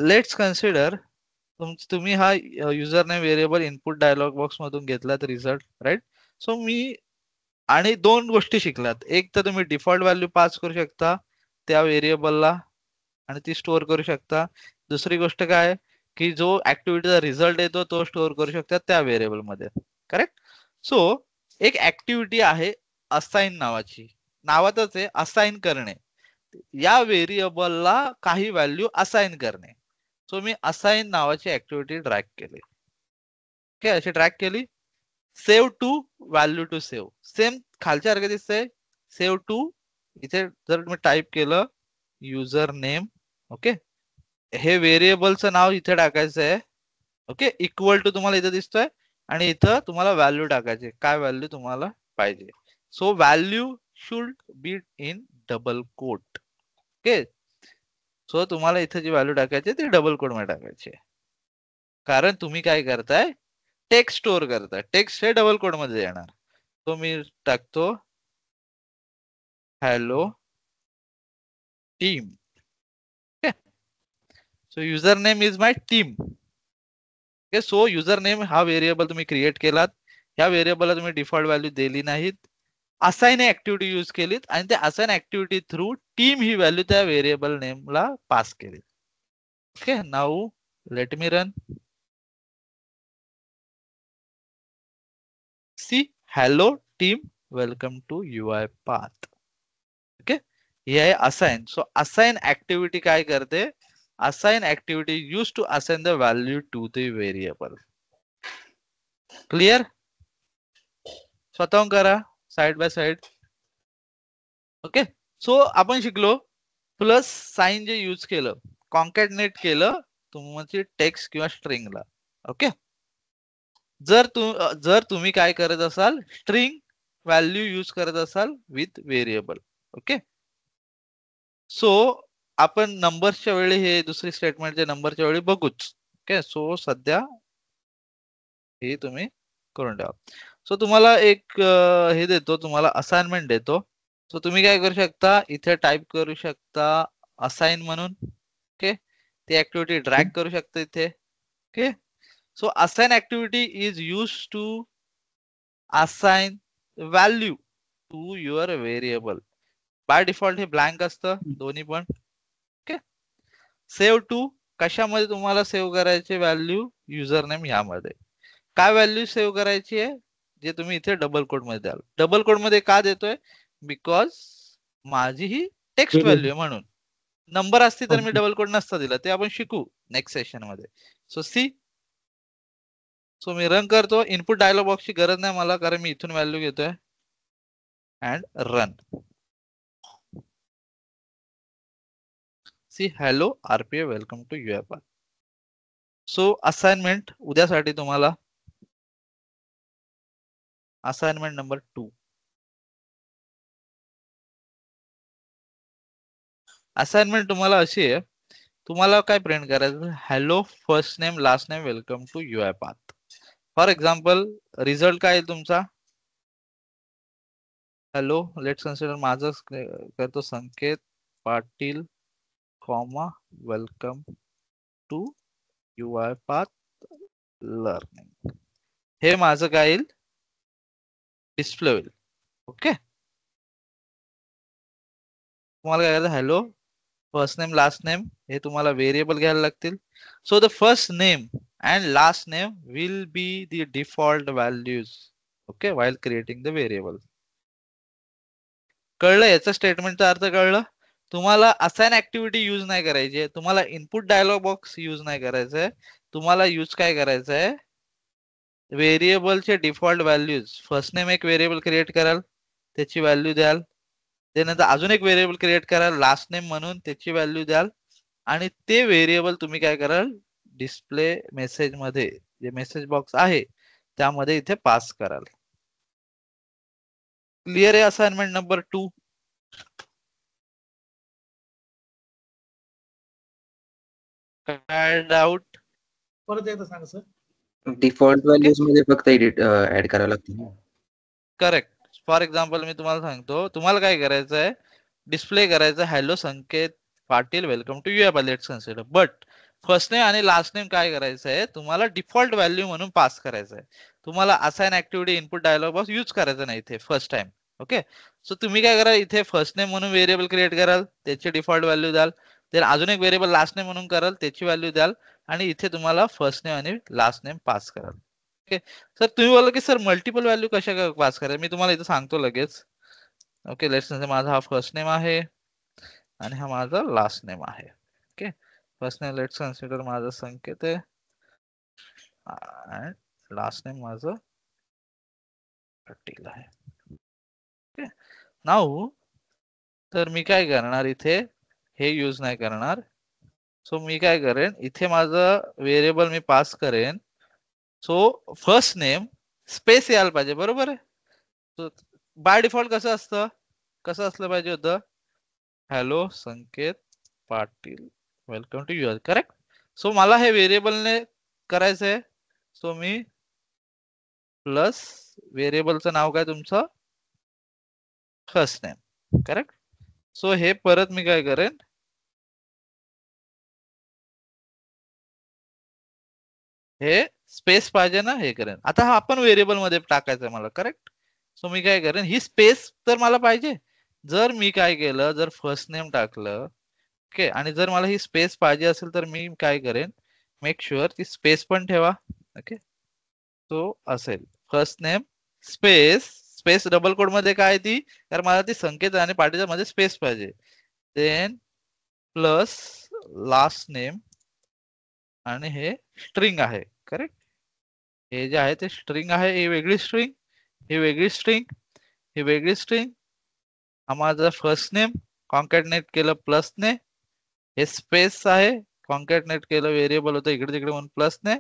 Let's consider तुम्ही हा user name variable input dialog box मधून घेतलात रिझल्ट, राईट. सो मी आणि दोन गोष्टी शिकलात. एक तर तुम्ही डिफॉल्ट व्हॅल्यू पास करू शकता त्या व्हेरिएबलला आणि ती स्टोअर करू शकता. दुसरी गोष्ट काय की जो ऍक्टिव्हिटीचा रिझल्ट येतो तो स्टोअर करू शकता त्या व्हेरिएबल मध्ये, करेक्ट. सो एक ऍक्टिव्हिटी आहे असाइन नावाची, नावातच आहे असाइन करणे, या व्हेरिएबलला काही व्हॅल्यू असाइन करणे. सो मी असाइन नावाची ऍक्टिव्हिटी ड्रॅग केली. ओके, अशी ड्रॅग केली. Save to value to save, same खालच्या सारखं दिसतंय. सेव्ह टू, इथे जर तुम्ही टाईप केलं युजर नेम, ओके, हे व्हेरिएबलचं नाव इथे टाकायचं आहे. ओके, इक्वल टू तुम्हाला इथे दिसतोय आणि इथं तुम्हाला व्हॅल्यू टाकायचे, काय व्हॅल्यू तुम्हाला पाहिजे. So value should be in double quote. Okay, so तुम्हाला इथे जी व्हॅल्यू टाकायची ती डबल कोट मध्ये टाकायची, कारण तुम्ही काय करताय, टेक्स्ट स्टोअर करताय. टेक्स्ट हे डबल कोट मध्ये येणार. तो मी टाकतो hello team. Okay, so user name is my team. Okay, so user name हा व्हेरिएबल तुम्ही क्रिएट केलात. ह्या व्हेरिएबलला तुम्ही डिफॉल्ट व्हॅल्यू दिली नाहीत, असाइन ऍक्टिव्हिटी यूज केलीत आणि त्या असाइन ऍक्टिव्हिटी थ्रू टीम ही व्हॅल्यू त्या व्हेरिएबल नेमला पास केली. Okay, now let me run. See hello team welcome to UiPath. Okay, हे आहे असाइन. सो असाइन ऍक्टिव्हिटी काय करते, assign activity use to assign the value to the variable. Clear? स्वतःहून करा side by side. Okay, so आपण शिकलो plus sign जे use केलं, कॉन्कॅटनेट केलं तुमची टेक्स्ट किंवा स्ट्रिंगला. ओके, जर तुम्ही काय करत असाल, स्ट्रिंग व्हॅल्यू यूज करत असाल विथ व्हेरिएबल. ओके, सो आपण नंबरच्या वेळी हे दुसरी स्टेटमेंटचे नंबरच्या वेळी बघूच. ओके, सो सध्या हे तुम्ही करून ठेवा. सो तुम्हाला एक हे देतो, तुम्हाला असाइनमेंट देतो. सो तुम्ही काय करू शकता, इथे टाईप करू शकता असाइन म्हणून. ओके, ती ऍक्टिव्हिटी ड्रॅग करू शकता इथे. Okay, so assign activity is use to assign value to your variable. By default हे ब्लँक असतं दोन्ही पण. ओके, सेव्ह टू कशामध्ये तुम्हाला सेव्ह करायचे व्हॅल्यू, युजर नेम यामध्ये. काय व्हॅल्यू सेव्ह करायची आहे, जे तुम्ही इथे डबल कोड मध्ये द्याल. डबल कोड मध्ये का देतोय, बिकॉज माझी ही टेक्स्ट व्हॅल्यू आहे म्हणून. नंबर असती तर मी डबल कोड नसता दिला, ते आपण शिकू नेक्स्ट सेशन मध्ये. सो सी, सो मी रन करतो. इनपुट डायलॉग बॉक्सची गरज नाही मला, कारण मी इथून व्हॅल्यू घेतोय. And run. See hello RPA welcome to UiPath. So assignment उद्यासाठी तुम्हाला, असाइनमेंट नंबर 2. असाइनमेंट तुम्हाला अशी आहे, तुम्हाला काय प्रिंट करायचं, hello first name last name welcome to UiPath. For example result काय आहे तुमचा, हॅलो लेट्स कन्सिडर माझं करतो Sanket Patil comma welcome to UiPath learning. हे माझं काय येईल, डिस्प्ले होईल. ओके, तुम्हाला काय करायचं, hello first name last name हे तुम्हाला व्हेरिएबल घ्यायला लागतील. So the first name and last name will be the default values. Okay, while creating the variable. कळलं, याचा स्टेटमेंटचा अर्थ कळलं. तुम्हाला असाइन ऍक्टिव्हिटी यूज नाही करायची, तुम्हाला इनपुट डायलॉग बॉक्स यूज नाही करायचंय. तुम्हाला यूज काय करायचंय, व्हेरिएबलचे डिफॉल्ट व्हॅल्यूज. फर्स्ट नेम एक व्हेरिएबल क्रिएट कराल, त्याची व्हॅल्यू द्याल. त्यानंतर अजून एक व्हेरिएबल क्रिएट कराल लास्ट नेम म्हणून, त्याची व्हॅल्यू द्याल. आणि ते व्हेरिएबल तुम्ही काय कराल, डिस्प्ले मेसेज मध्ये जे मेसेज बॉक्स आहे त्यामध्ये इथे पास कराल. क्लिअर आहे असाइनमेंट नंबर 2? काय डाऊट? परत एकदा सांगा सर. डिफॉल्ट व्हॅल्यूज मध्ये फक्त एडिट ऍड करावं लागतं. करेक्ट. फॉर एक्झाम्पल मी तुम्हाला सांगतो, तुम्हाला काय करायचं आहे, डिस्प्ले करायचं hello Sanket Patil welcome to UI. Let's consider. But first name आणि लास्ट नेम काय करायचं आहे, तुम्हाला डिफॉल्ट व्हॅल्यू म्हणून पास करायचं आहे. तुम्हाला assign activity input dialog box use करायचा नाही इथे फर्स्ट टाइम. ओके, सो तुम्ही काय करा, इथे फर्स्ट नेम म्हणून व्हेरिएबल क्रिएट कराल, त्याची डिफॉल्ट व्हॅल्यू द्याल. तर अजून एक व्हेरिएबल लास्ट नेम म्हणून कराल, त्याची व्हॅल्यू द्याल. आणि इथे तुम्हाला फर्स्ट नेम आणि लास्ट नेम पास कराल. ओके सर, तुम्ही बोला की सर मल्टिपल व्हॅल्यू कशा पास करायला, मी तुम्हाला इथे सांगतो लगेच. ओके, लेट्स से माझा हा फर्स्ट नेम आहे आणि हा माझा लास्ट नेम आहे. Okay, first name let's consider माझा संकेत आहे आणि लास्ट नेम माझं पाटील आहे. ओके, नाऊ तर मी काय करणार, इथे हे यूज नाही करणार. सो मी काय करेन, इथे माझं व्हेरिएबल मी पास करेन. सो फर्स्ट नेम स्पेस यायला पाहिजे, बरोबर आहे. सो बाय डिफॉल्ट कसं असतं, कसं असलं पाहिजे होतं, hello Sanket Patil welcome to your, correct. So मला हे व्हेरिएबलने करायचंय. सो मी प्लस व्हेरिएबलचं नाव काय तुमचं, फर्स्ट नेम, करेक्ट. सो हे परत मी काय करेन, हे स्पेस पाहिजे ना, हे करेन. आता हा आपण व्हेरिएबल मध्ये टाकायचं मला, करेक्ट. सो मी काय करेन, ही स्पेस तर मला पाहिजे. जर मी काय केलं, जर फर्स्ट नेम टाकलं, ओके, आणि जर मला ही स्पेस पाहिजे असेल तर मी काय करेन, मेक शुअर ती स्पेस पण ठेवा. ओके, तो असेल first name space, space double quote मध्ये काय ती, कारण मला ती संकेत आणि पाटीच्या मध्ये स्पेस पाहिजे. देन प्लस लास्ट नेम आणि हे स्ट्रिंग आहे, करेक्ट. हे जे आहे ते स्ट्रिंग आहे, ही वेगळी स्ट्रिंग, ही वेगळी स्ट्रिंग, ही वेगळी स्ट्रिंग. हा माझा फर्स्ट नेम कॉन्कॅटनेट केलं प्लस ने, हे स्पेस आहे कॉन्कॅटनेट केलं व्हेरिएबल होतं इकडे तिकडे म्हणून प्लस ने,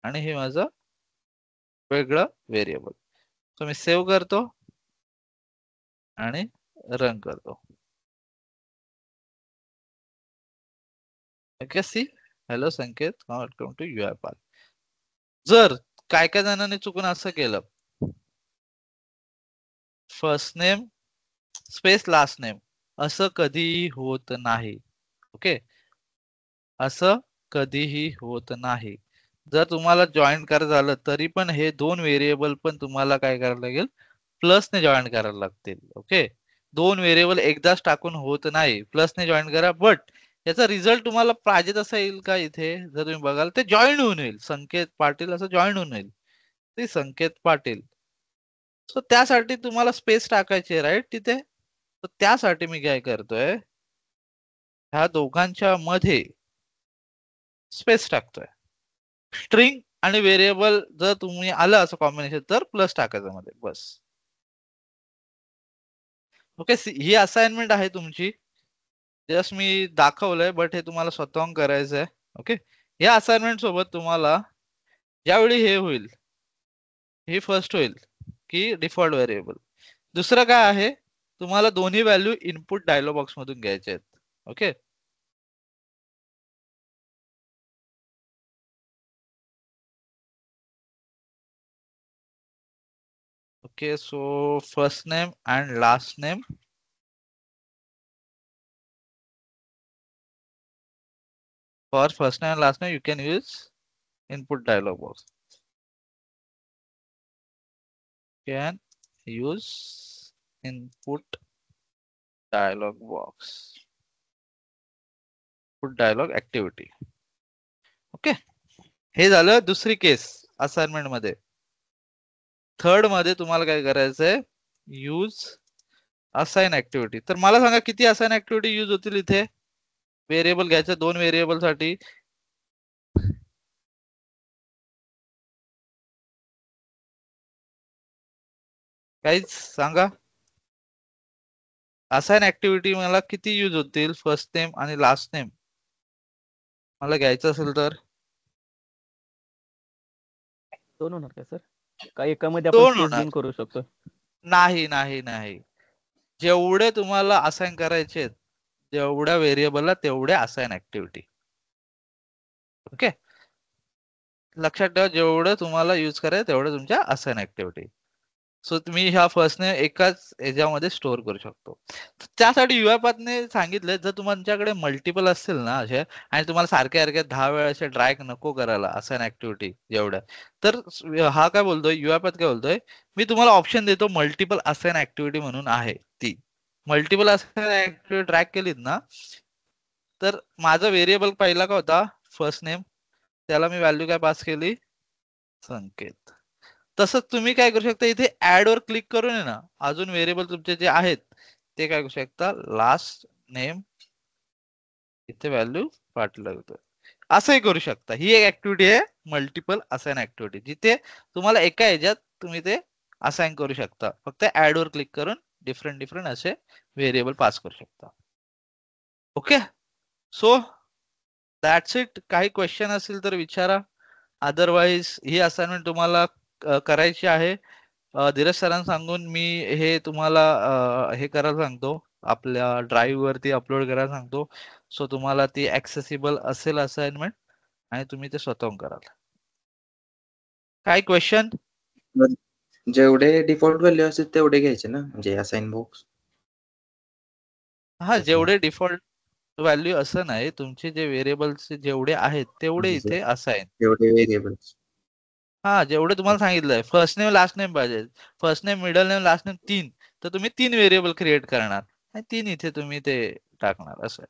आणि हे माझं वेगळं व्हेरिएबल. सो मी सेव्ह करतो आणि रन करतो. Okay, see hello Sanket welcome to UiPath. जर काय काय जणांनी चुकून असं केलं, first name space last name, असं कधीही होत नाही. ओके, असं कधीही होत नाही. जर तुम्हाला जॉईन करायचं झालं तरी पण हे दोन व्हेरिएबल पण तुम्हाला काय करायला लागेल, प्लसने जॉईन करायला लागतील. ओके, दोन व्हेरिएबल एकदाच टाकून होत नाही, प्लसने जॉईन करा. बट याचा रिझल्ट तुम्हाला पाहिजे तसा येईल का, इथे जर तुम्ही बघाल ते जॉईन होऊन येईल, संकेत पाटील असं जॉईन होऊन येईल, ते संकेत पाटील. सो त्यासाठी तुम्हाला स्पेस टाकायची आहे, राईट, तिथे. तर त्यासाठी मी काय करतोय, ह्या दोघांच्या मध्ये स्पेस टाकतोय. स्ट्रिंग आणि व्हेरिएबल जर तुम्ही आलं असं कॉम्बिनेशन तर प्लस टाकायचं मध्ये, बस. ओके, ही असाइनमेंट आहे तुमची, जस्ट मी दाखवलंय, बट हे तुम्हाला स्वतःहून करायचं आहे. ओके, या असाइनमेंट सोबत तुम्हाला ज्यावेळी हे होईल, हे फर्स्ट होईल की डिफॉल्ट व्हेरिएबल. दुसरं काय आहे, तुम्हाला दोन्ही व्हॅल्यू इनपुट डायलॉग बॉक्स मधून घ्यायचे आहेत. Okay, okay, so first name and last name, for first name and last name you can use input dialog box, can use input dialog box, input dialog activity. Okay, हे झालं दुसरी केस assignment मध्ये. Third मध्ये तुम्हाला काय करायचंय, use assign activity. तर मला सांगा किती असाइन ऍक्टिव्हिटी यूज होतील इथे, व्हेरिएबल घ्यायचं दोन व्हेरिएबल साठी. काहीच सांगा, असाइन ऍक्टिव्हिटी मला किती यूज होतील, फर्स्ट नेम आणि लास्ट नेम मला घ्यायचं असेल तर. दोन होणार का सर, काही एकामध्ये आपण दोन स्पेस होणार. देऊन करू शकतो. नाही नाही नाही, जेवढे तुम्हाला असाइन करायचे जेवढ्या व्हेरिएबलला तेवढे असाइन ऍक्टिव्हिटी. ओके, लक्षात ठेवा, जेवढं तुम्हाला यूज करायचं तेवढं तुमच्या असाइन ऍक्टिव्हिटी. सो तुम्ही ह्या फर्स्ट नेम एकाच याच्यामध्ये स्टोअर करू शकतो. त्यासाठी युआयपाथने सांगितलं जर तुमच्याकडे मल्टिपल असतील ना असे आणि तुम्हाला सारख्या सारख्या 10 वेळा असे ड्रॅग नको करायला असाइन ऍक्टिव्हिटी जेवढ्या, तर हा काय बोलतोय युआयपाथ काय बोलतोय, मी तुम्हाला ऑप्शन देतो मल्टिपल असाइन ऍक्टिव्हिटी म्हणून आहे ती. मल्टिपल असाइन ऍक्टिव्हिटी ट्रॅक केलीत ना, तर माझा व्हेरिएबल पहिला काय होता फर्स्ट नेम, त्याला मी व्हॅल्यू काय पास केली संकेत. तसंच तुम्ही काय करू शकता इथे ऍड वर क्लिक करून आहे ना अजून व्हेरिएबल तुमचे जे आहेत ते काय करू शकता, लास्ट नेम इथे व्हॅल्यू पाठवलं होतं असंही करू शकता. ही एक ऍक्टिव्हिटी आहे मल्टिपल असाइन ऍक्टिव्हिटी, जिथे तुम्हाला एका ह्याच्यात तुम्ही ते असाइन करू शकता. फक्त ऍड वर क्लिक करून डिफरंट डिफरंट असे व्हेरिएबल पास करू शकता. Okay, so that's it. काही क्वेश्चन असेल तर विचारा, अदरवाईज ही असाइनमेंट तुम्हाला करायची आहे. धीरज सरांना सांगून मी हे तुम्हाला हे करायला सांगतो, आपल्या ड्राईव्ह वरती अपलोड करायला सांगतो. सो तुम्हाला ती ऍक्सेसिबल असेल असाइनमेंट आणि तुम्ही ते स्वतःहून कराल. काय क्वेश्चन? जेवढे डिफॉल्ट व्हॅल्यू असतील तेवढे घ्यायचे ना, म्हणजे असाइन बॉक्स. हा, जेवढे डिफॉल्ट व्हॅल्यू असं नाही, तुमचे जे व्हेरिएबल्स जेवढे आहेत तेवढे इथे असाइन. तेवढे व्हेरिएबल्स. हा, जेवढे तुम्हाला सांगितलंय फर्स्ट नेम लास्ट नेम पाहिजे, first name middle name last name 3, तर तुम्ही 3 व्हेरिएबल क्रिएट करणार आणि 3 इथे तुम्ही ते टाकणार असं.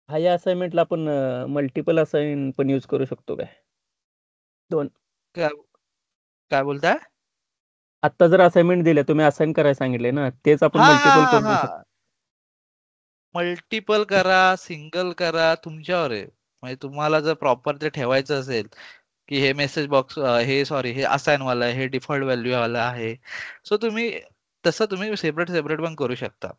हा या असाइनमेंटला आपण मल्टिपल असाइन पण यूज करू शकतो काय? दोन. काय काय बोलताय? आता जर असाइनमेंट दिल्या तुम्ही असाइन करायला सांगितले ना, तेच आपण हा मल्टिपल हा करू हा, शकतो. मल्टिपल करा सिंगल करा तुमच्यावर आहे. म्हणजे तुम्हाला जर प्रॉपर ते ठेवायचं असेल की हे मेसेज बॉक्स हे सॉरी हे असाइन वाला आहे, हे डिफॉल्ट व्हॅल्यू वाला आहे, सो तुम्ही तसं तुम्ही सेपरेट सेपरेट पण करू शकता.